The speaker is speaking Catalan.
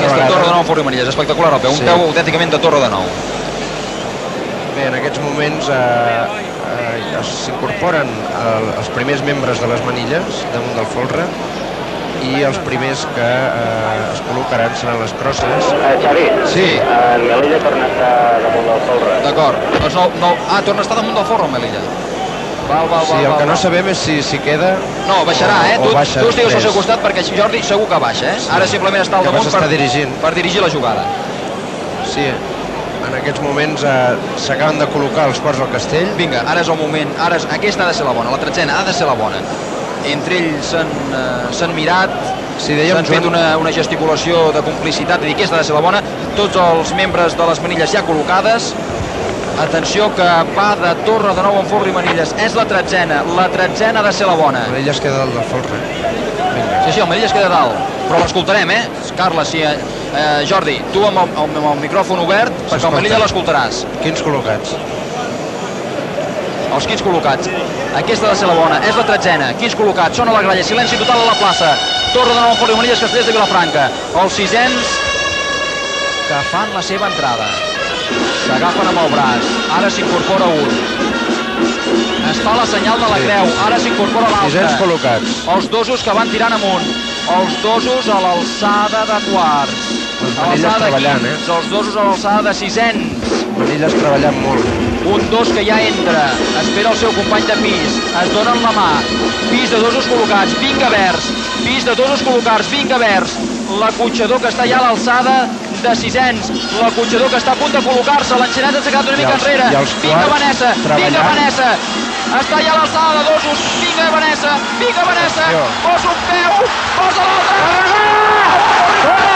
aquesta torre de nou en Forri Manilles, espectacular el peu, un peu autènticament de torre de nou. Bé, en aquests moments s'incorporen els primers membres de les manilles damunt del folre i els primers que es col·locaran seran les crosses. Xavi, Sí. en Melilla torna a estar damunt del folre. D'acord, doncs torna a estar damunt del folre el Melilla. Sí, el que no sabem és si queda... No, baixarà, o baixa tu estigues al seu després. costat perquè Jordi segur que baixa, Ara simplement està al Que damunt vas estar dirigint. per dirigir la jugada. Sí, en aquests moments s'acaben de col·locar els quarts del castell. Vinga, ara és el moment, aquesta ha de ser la bona, la tretzena ha de ser la bona. Entre ells s'han mirat, s'han fet una gesticulació de complicitat, de dir aquesta ha de ser la bona, tots els membres de les manilles ja col·locades. Atenció que va de torre de nou en Forri Manilles, és la tretzena ha de ser la bona. El Manilles queda dalt del folre. Sí, el Manilles queda dalt, però l'escoltarem, Carles, sí, Jordi, tu amb el micròfon obert, perquè el Manilles l'escoltaràs. Quins col·locats? Els 15 col·locats. Aquesta ha de ser la bona, és la tretzena. 15 col·locats, sona la gralla, silenci total a la plaça. Torre de nou en Forri Manilles, Castellers de Vilafranca. Els sisens que fan la seva entrada. S'agafen amb el braç, ara s'incorpora un. Es fa la senyal de la creu, ara s'incorpora l'altre. Sisens col·locats. Els dosos que van tirant amunt, els dosos a l'alçada de quarts. Les manilles treballant, Els dosos a l'alçada de sisens. Manilles treballant molt. Un dos que ja entra, espera el seu company de pis, es donen la mà, pis de dosos col·locats, vinga vers, pis de dosos col·locats, vinga vers, l'acotxador que està ja a l'alçada de sisens, l'acotxador que està a punt de col·locar-se, l'enxaneta s'ha quedat una mica enrere, vinga Vanessa, està ja a l'alçada de dosos, vinga Vanessa, posa un peu, posa l'altre,